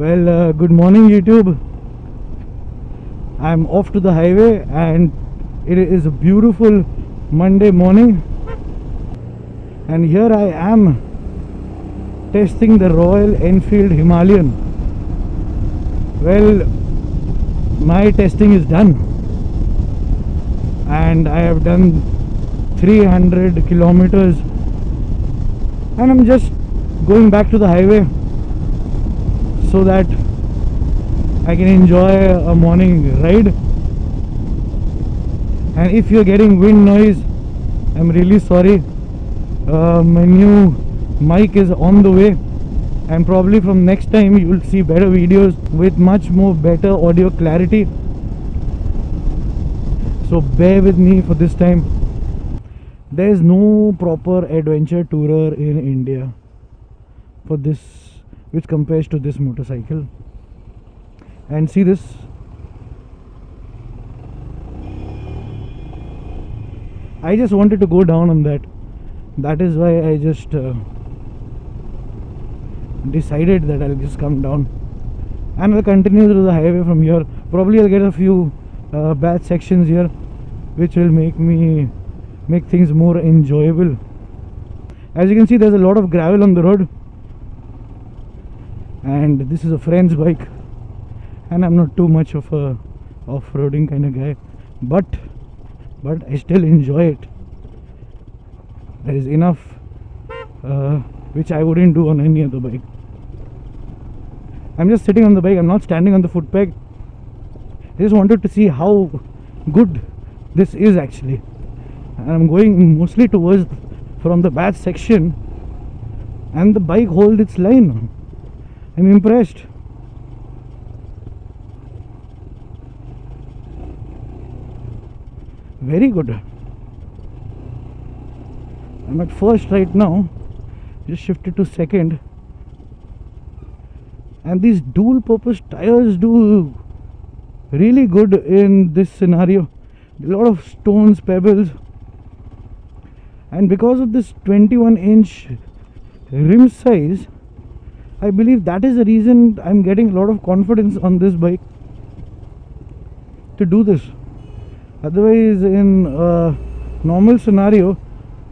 Good morning YouTube. I'm off to the highway and it is a beautiful Monday morning, and here I am testing the Royal Enfield Himalayan. Well, my testing is done and I have done 300 kilometers and I'm just going back to the highway so that I can enjoy a morning ride. And if you're getting wind noise, I'm really sorry. My new mic is on the way, and probably from next time you will see better videos with much more better audio clarity. So bear with me for this time. There is no proper adventure tourer in India for this, which compares to this motorcycle. And see this. I just wanted to go down on that. That is why I just decided that I'll just come down and I'll continue through the highway from here. Probably I'll get a few bad sections here which will make things more enjoyable. As you can see, there's a lot of gravel on the road, and this is a friend's bike, and I'm not too much of a off-roading kind of guy, but I still enjoy it. There is enough which I wouldn't do on any other bike. I'm just sitting on the bike, I'm not standing on the foot peg. I just wanted to see how good this is actually, and I'm going mostly towards from the bad section, and the bike holds its line. I'm impressed. Very good. I'm at first right now, just shifted to second, and these dual purpose tires do really good in this scenario. A lot of stones, pebbles, and because of this 21-inch rim size, I believe that is the reason I'm getting a lot of confidence on this bike to do this. Otherwise, in a normal scenario,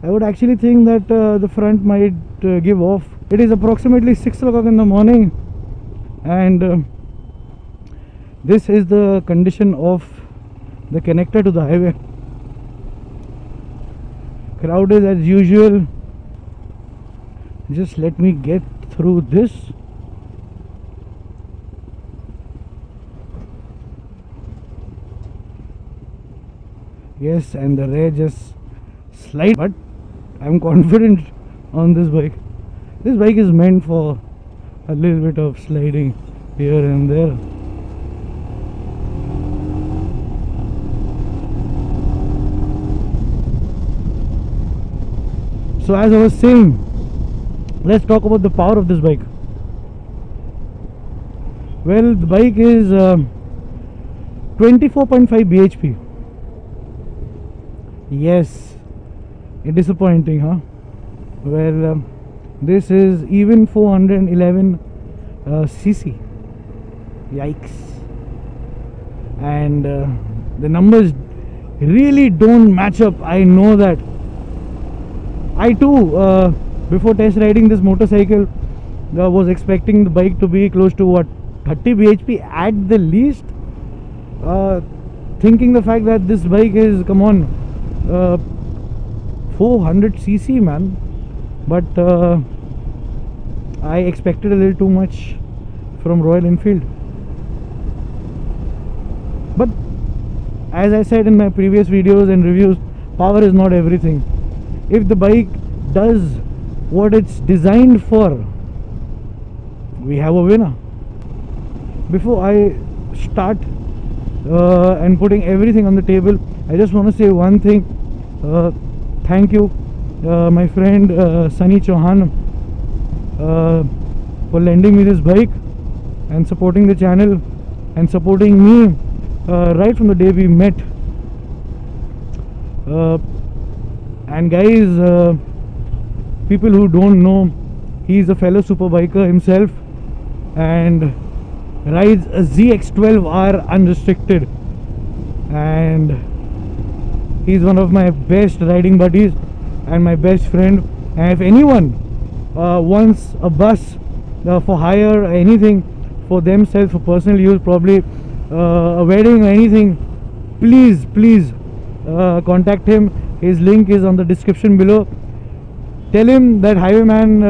I would actually think that the front might give off. It is approximately 6 o'clock in the morning, and this is the condition of the connector to the highway. Crowded as usual. Just let me get through this. Yes, and the rear just slide, but I'm confident on this bike. This bike is meant for a little bit of sliding here and there. So as I was saying, let's talk about the power of this bike. Well, the bike is 24.5 bhp. Yes, it's disappointing, huh? Well, this is even 411 cc. Yikes. And the numbers really don't match up. I know that. I too, before test riding this motorcycle, was expecting the bike to be close to what, 30 bhp at the least, thinking the fact that this bike is, come on, 400 cc, man. But I expected a little too much from Royal Enfield. But as I said in my previous videos and reviews, power is not everything. If the bike does what it's designed for, we have a winner. Before I start and putting everything on the table, I just want to say one thing. Thank you, my friend Sunny Chauhan, for lending me this bike and supporting the channel and supporting me right from the day we met. And guys, people who don't know, he's a fellow super biker himself, and rides a ZX12R unrestricted, and he's one of my best riding buddies and my best friend. And if anyone wants a bus for hire or anything for themselves, for personal use, probably a wedding or anything, please contact him. His link is on the description below. Tell him that Highwayman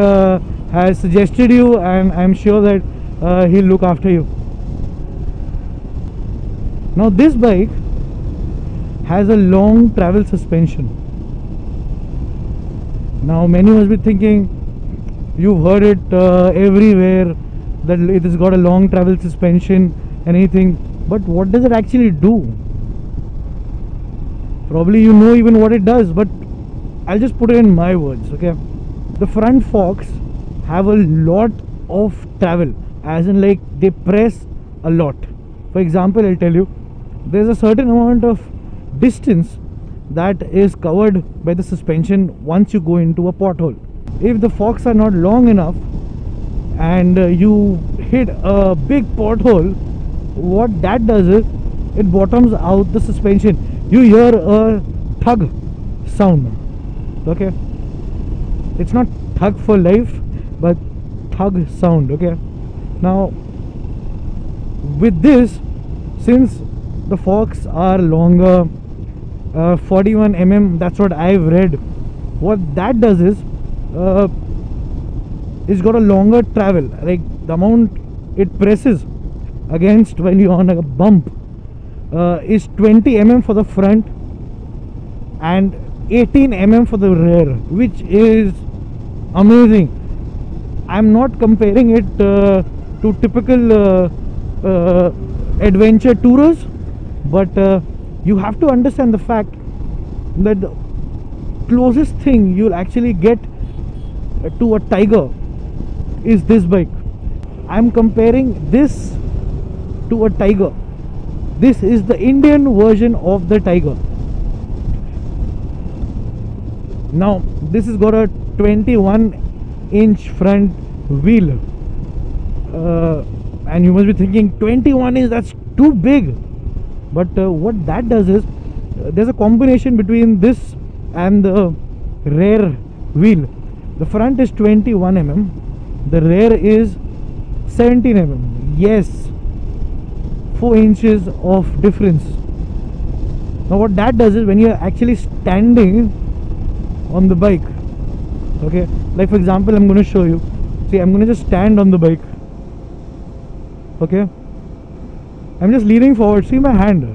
has suggested you, and I'm sure that he'll look after you. Now this bike has a long travel suspension. Now many must be thinking, you've heard it everywhere, that it has got a long travel suspension and anything, but what does it actually do? Probably you know even what it does, but I'll just put it in my words, okay? The front forks have a lot of travel, as in like they press a lot. For example, I'll tell you, there's a certain amount of distance that is covered by the suspension once you go into a pothole. If the forks are not long enough and you hit a big pothole, what that does is it bottoms out the suspension. You hear a thug sound, okay? It's not thug for life, but thug sound, okay? Now with this, since the forks are longer, 41 mm, that's what I've read, what that does is it's got a longer travel. Like the amount it presses against when you're on a bump is 20 mm for the front and 18 mm for the rear, which is amazing. I'm not comparing it to typical adventure tourers, but you have to understand the fact that the closest thing you'll actually get to a Tiger is this bike. I'm comparing this to a Tiger. This is the Indian version of the Tiger. Now this has got a 21-inch front wheel, and you must be thinking 21 inch, that's too big. But what that does is there's a combination between this and the rear wheel. The front is 21 mm, the rear is 17 mm. Yes, 4 inches of difference. Now what that does is when you're actually standing on the bike, okay, like for example, I'm going to show you. See, I'm going to just stand on the bike, okay? I'm just leaning forward. See my hand.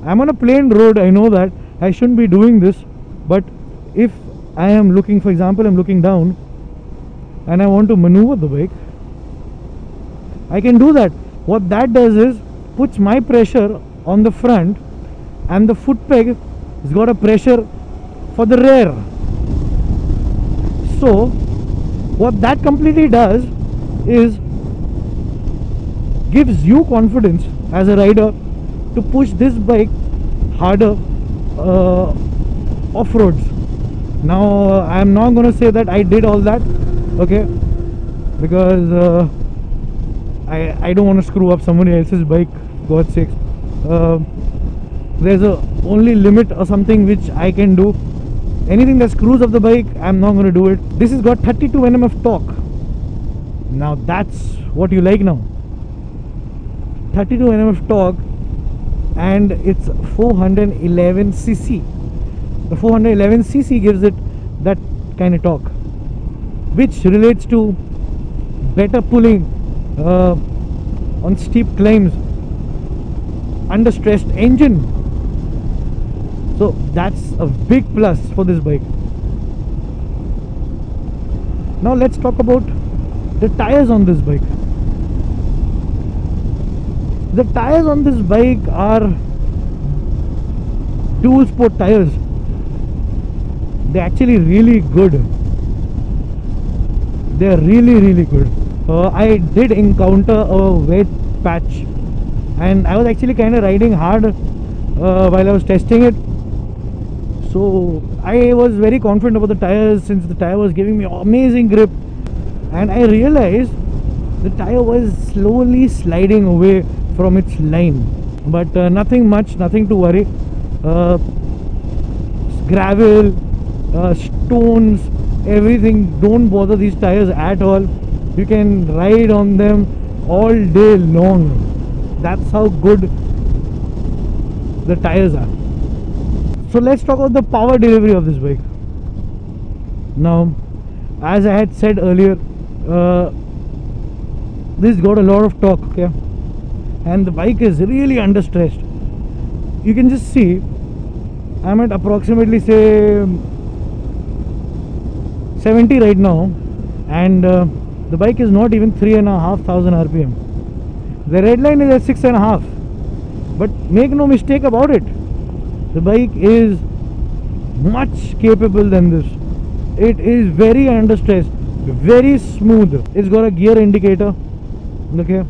I'm on a plain road. I know that I shouldn't be doing this, but if I am looking, for example, I'm looking down and I want to maneuver the bike, I can do that. What that does is puts my pressure on the front, and the foot peg has got a pressure for the rear. So what that completely does is gives you confidence as a rider to push this bike harder off-roads. Now I'm not going to say that I did all that, okay, because I don't want to screw up somebody else's bike, God's sakes. There's a only limit or something which I can do. Anything that screws up the bike, I'm not going to do it. This has got 32 Nm of torque. Now that's what you like now. 32 Nm of torque, and it's 411cc. The 411cc gives it that kind of torque, which relates to better pulling on steep climbs under stressed engine. So that's a big plus for this bike. Now let's talk about the tires on this bike. The tires on this bike are dual sport tires. They're actually really good. They're really good. I did encounter a wet patch, and I was actually kind of riding hard while I was testing it. So I was very confident about the tires, since the tire was giving me amazing grip, and I realized the tire was slowly sliding away from its line, but nothing much, nothing to worry. uh, Gravel, stones, everything, don't bother these tires at all. You can ride on them all day long. That's how good the tires are. So let's talk about the power delivery of this bike. Now, as I had said earlier, this got a lot of torque, okay, and the bike is really under stressed. You can just see I'm at approximately say 70 right now, and the bike is not even 3,500 RPM. The red line is at 6.5, but make no mistake about it, the bike is much capable than this. It is very under stress, very smooth. It's got a gear indicator, okay,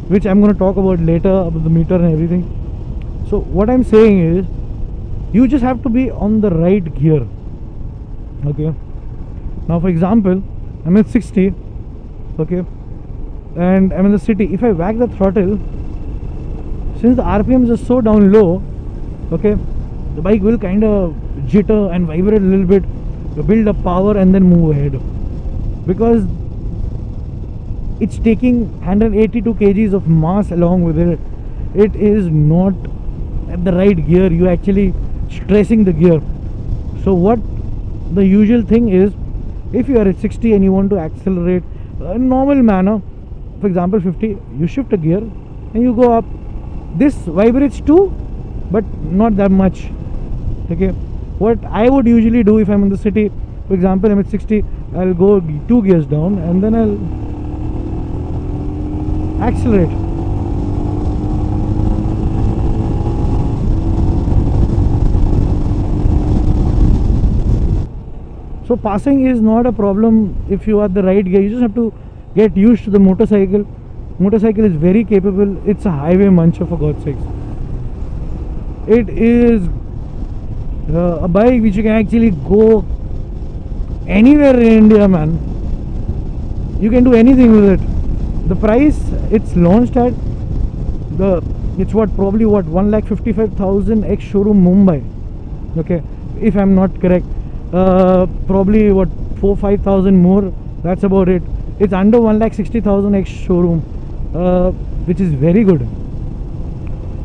which I'm going to talk about later, about the meter and everything. So what I'm saying is, you just have to be on the right gear, okay. Now for example, I'm at 60, okay, and I'm in the city. If I whack the throttle, since the RPMs are so down low, okay, the bike will kind of jitter and vibrate a little bit, build up power and then move ahead, because it's taking 182 kgs of mass along with it. It is not at the right gear. You actually stressing the gear. So what the usual thing is, if you are at 60 and you want to accelerate in normal manner, for example 50, you shift a gear and you go up. This vibrates too, but not that much, okay. What I would usually do if I'm in the city, for example I'm at 60, I'll go 2 gears down and then I'll accelerate. So passing is not a problem if you are the right gear. You just have to get used to the motorcycle. Motorcycle is very capable. It's a highway muncher, for God's sakes. It is a bike which you can actually go anywhere in India, man. You can do anything with it. The price it's launched at, it's what, probably what, 1,55,000 ex showroom Mumbai, okay, if I'm not correct. Probably what, 4-5,000 more, that's about it. It's under 1,60,000 ex showroom, which is very good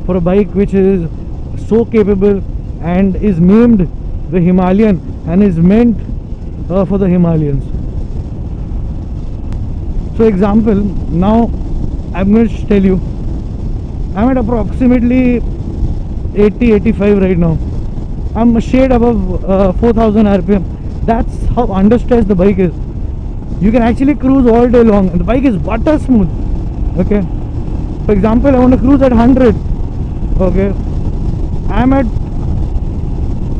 for a bike which is so capable and is named the Himalayan and is meant for the Himalayans. So example, now I'm going to tell you, I'm at approximately 80-85 right now. I'm a shade above 4,000 RPM. That's how under stress the bike is. You can actually cruise all day long and the bike is butter smooth, okay. For example, I want to cruise at 100, okay, I'm at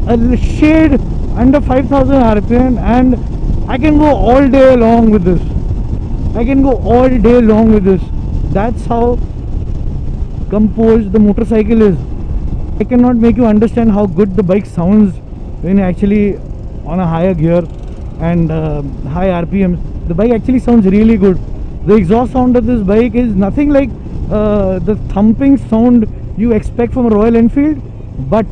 a shade under 5,000 RPM and I can go all day long with this. I can go all day long with this. That's how composed the motorcycle is. I cannot make you understand how good the bike sounds when actually on a higher gear and high RPMs. The bike actually sounds really good. The exhaust sound of this bike is nothing like the thumping sound you expect from a Royal Enfield, but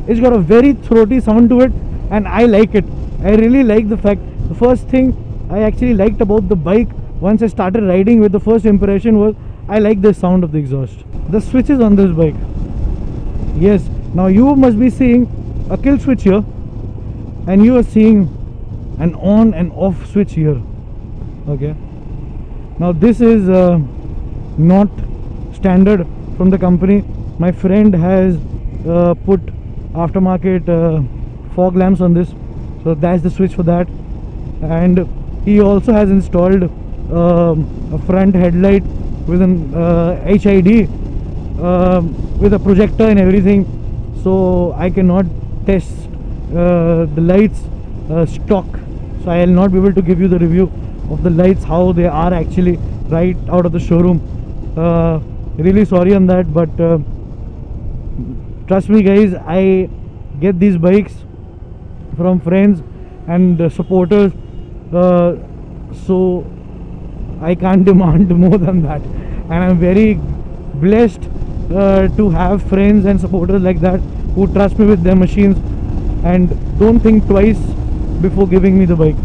it's got a very throaty sound to it and I like it. I really like the fact, the first thing I actually liked about the bike once I started riding with, the first impression was I like the sound of the exhaust. The switches on this bike, yes, now you must be seeing a kill switch here and you are seeing an on and off switch here, okay. Now this is not standard from the company. My friend has put aftermarket fog lamps on this, so that's the switch for that. And he also has installed a front headlight with an HID with a projector and everything, so I cannot test the lights stock, so I will not be able to give you the review of the lights, how they are actually right out of the showroom. Really sorry on that, but trust me guys, I get these bikes from friends and supporters, so I can't demand more than that, and I'm very blessed to have friends and supporters like that who trust me with their machines and don't think twice before giving me the bike.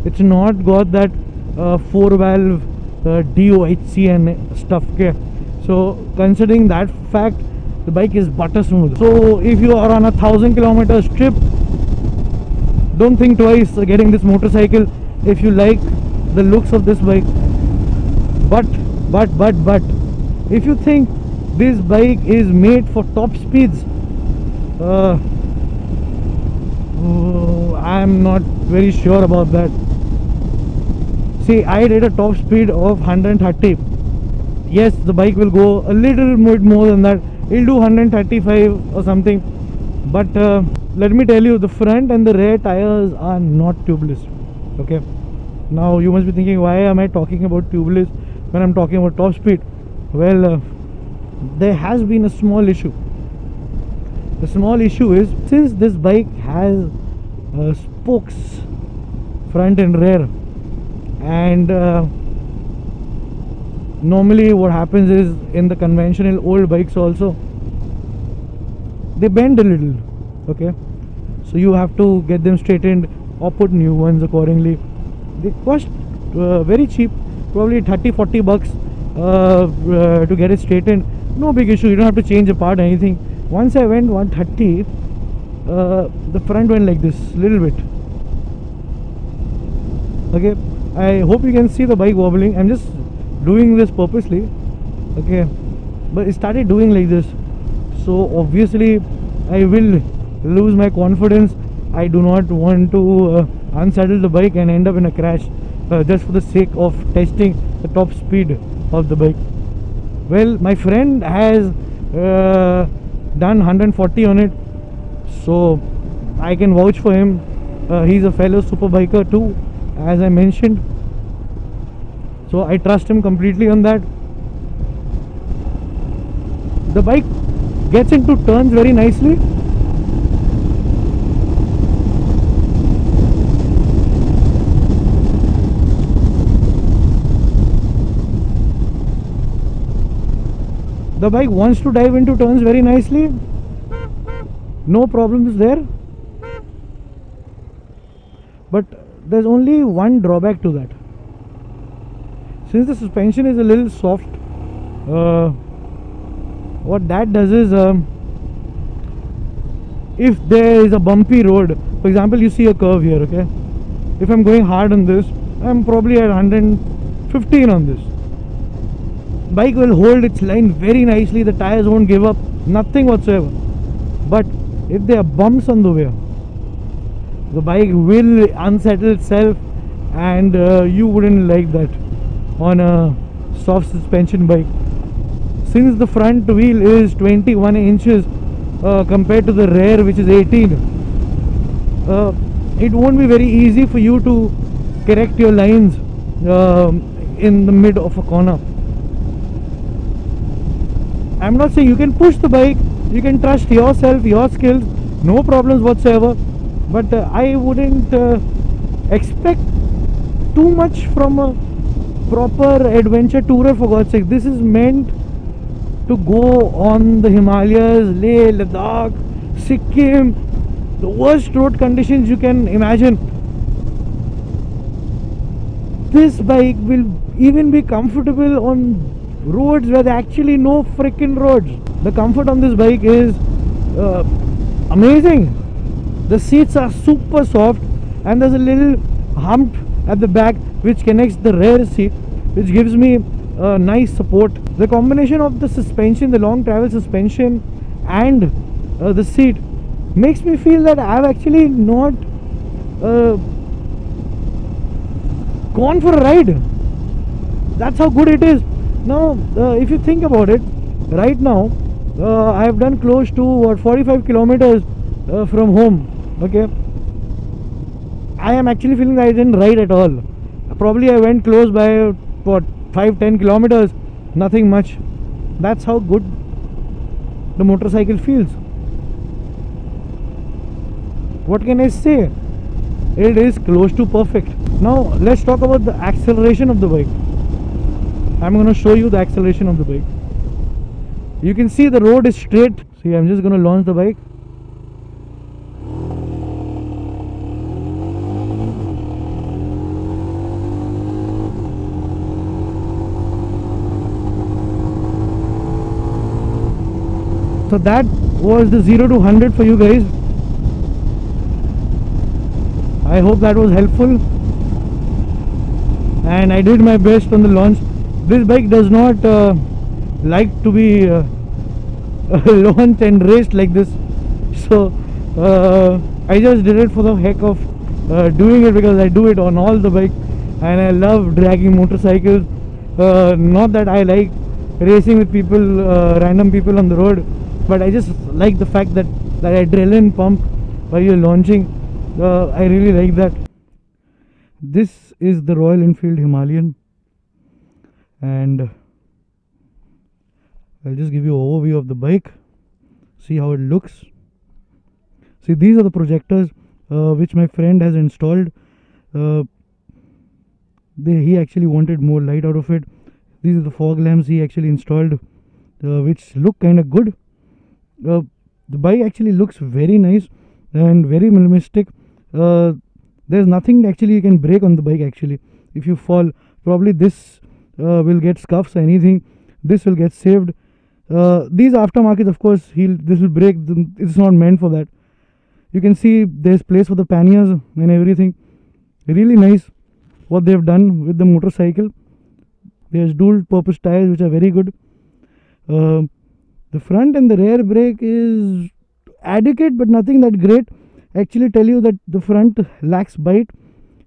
It's not got that 4-valve DOHC and stuff. Okay, so considering that fact, the bike is butter smooth. So if you are on a 1,000-kilometer trip, don't think twice getting this motorcycle if you like the looks of this bike. But if you think this bike is made for top speeds, I'm not very sure about that. See, I did a top speed of 130. Yes, the bike will go a little bit more than that. It'll do 135 or something. But let me tell you, the front and the rear tires are not tubeless. Okay. Now you must be thinking, why am I talking about tubeless when I'm talking about top speed? Well, there has been a small issue. The small issue is, since this bike has spokes front and rear, and normally what happens is, in the conventional old bikes also, they bend a little. Okay, so you have to get them straightened or put new ones accordingly. They cost very cheap, probably 30-40 bucks to get it straightened. No big issue, you don't have to change a part or anything. Once I went 130, the front went like this little bit. Okay, I hope you can see the bike wobbling. I'm just doing this purposely. Okay, but it started doing like this, so obviously I will lose my confidence. I do not want to unsaddle the bike and end up in a crash just for the sake of testing the top speed of the bike. Well, my friend has done 140 on it, so I can vouch for him. He's a fellow super biker too, as I mentioned, so I trust him completely on that. The bike gets into turns very nicely. The bike wants to dive into turns very nicely. No problems there. But there's only one drawback to that. Since the suspension is a little soft, what that does is, if there is a bumpy road, for example, you see a curve here, okay? If I'm going hard on this, I'm probably at 115 on this. Bike will hold its line very nicely, the tires won't give up, nothing whatsoever. But if there are bumps on the way, the bike will unsettle itself, and you wouldn't like that on a soft suspension bike. Since the front wheel is 21 inches compared to the rear, which is 18, it won't be very easy for you to correct your lines in the mid of a corner. I'm not saying you can push the bike, you can trust yourself, your skills, no problems whatsoever, but I wouldn't expect too much from a proper adventure tourer, for God's sake. This is meant to go on the Himalayas, Leh, Ladakh, Sikkim, the worst road conditions you can imagine. This bike will even be comfortable on roads where there are actually no freaking roads. The comfort on this bike is amazing. The seats are super soft, and there's a little hump at the back which connects the rear seat, which gives me nice support. The combination of the suspension, the long travel suspension, and the seat makes me feel that I've actually not gone for a ride. That's how good it is. Now, if you think about it, right now I have done close to 45 kilometers from home. Okay, I am actually feeling that I didn't ride at all. Probably I went close by 5-10 kilometers, nothing much. That's how good the motorcycle feels. What can I say? It is close to perfect. Now let's talk about the acceleration of the bike. I'm gonna show you the acceleration of the bike. You can see the road is straight. See, I'm just gonna launch the bike. So that was the 0 to 100 for you guys. I hope that was helpful, and I did my best on the launch. This bike does not like to be launched and raced like this, so I just did it for the heck of doing it, because I do it on all the bike and I love dragging motorcycles. Not that I like racing with people, random people on the road, but I just like the fact that adrenaline pump while you're launching. I really like that. This is the Royal Enfield Himalayan, and I'll just give you an overview of the bike. See how it looks. See, these are the projectors which my friend has installed. He actually wanted more light out of it. These are the fog lamps he actually installed, which look kind of good. The bike actually looks very nice and very minimalistic. There's nothing actually you can break on the bike. Actually, if you fall, probably this will get scuffs or anything. This will get saved. These aftermarkets, of course, this will break. It's not meant for that. You can see there's place for the panniers and everything. Really nice what they've done with the motorcycle. There's dual purpose tires which are very good. The front and the rear brake is adequate, but nothing that great. Actually tell you that the front lacks bite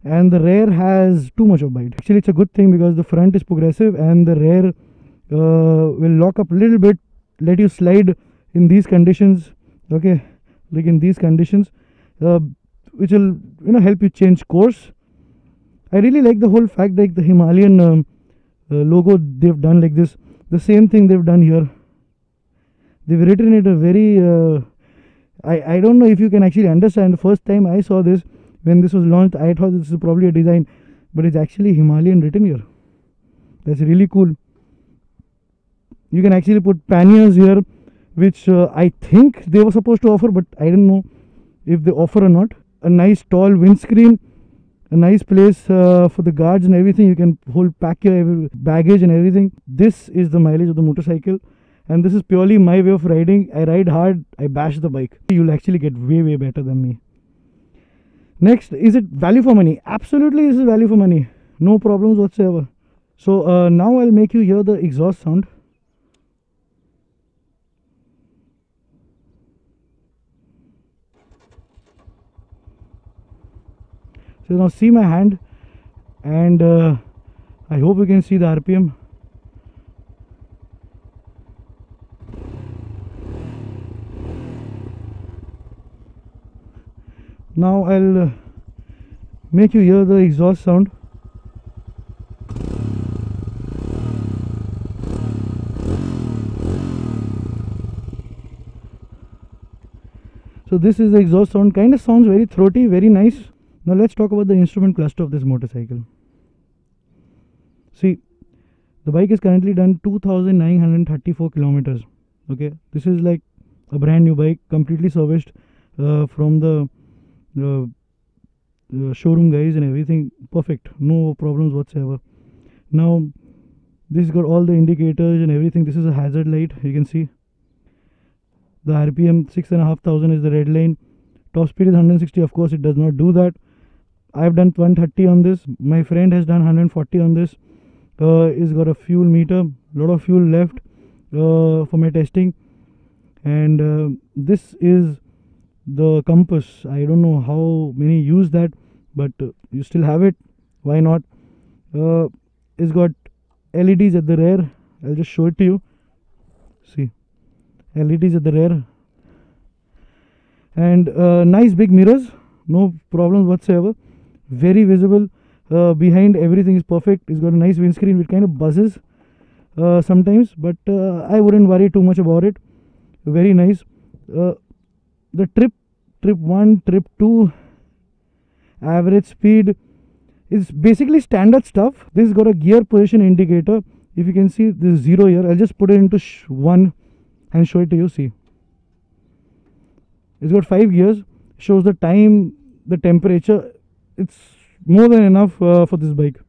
and the rear has too much of bite. Actually, it's a good thing, because the front is progressive and the rear will lock up a little bit, let you slide in these conditions. Okay, like in these conditions, which will help you change course. I really like the whole fact, like the Himalayan logo they've done like this. The same thing they've done here. They've written it a very I don't know if you can actually understand. The first time I saw this, when this was launched, I thought this is probably a design, but it's actually Himalayan written here. That's really cool. You can actually put panniers here, which I think they were supposed to offer, but I don't know if they offer or not. A nice tall windscreen, a nice place for the guards and everything. You can pack your baggage and everything. This is the mileage of the motorcycle, and this is purely my way of riding. I ride hard, I bash the bike. You'll actually get way better than me. Next, is it value for money? Absolutely, this is value for money. No problems whatsoever. So now I'll make you hear the exhaust sound. So now see my hand, and I hope you can see the RPM. Now I'll make you hear the exhaust sound. So this is the exhaust sound. Kind of sounds very throaty, very nice. Now let's talk about the instrument cluster of this motorcycle. See, the bike is currently done 2,934 kilometers. Okay, this is like a brand new bike, completely serviced from the showroom guys and everything. Perfect, no problems whatsoever. Now this got all the indicators and everything. This is a hazard light, you can see. The RPM 6,500 is the red line. Top speed is 160. Of course, it does not do that. I've done 130 on this. My friend has done 140 on this. He's got a fuel meter, lot of fuel left for my testing. And this is the compass. I don't know how many use that, but you still have it. Why not? It's got LEDs at the rear. I'll just show it to you. See, LEDs at the rear, and nice big mirrors. No problems whatsoever. Very visible. Behind, everything is perfect. It's got a nice windscreen which kind of buzzes sometimes, but I wouldn't worry too much about it. Very nice. The trip 1, trip 2, average speed is basically standard stuff. This has got a gear position indicator if you can see this 0 here, I'll just put it into 1 and show it to you. See, it's got 5 gears, shows the time, the temperature. It's more than enough for this bike.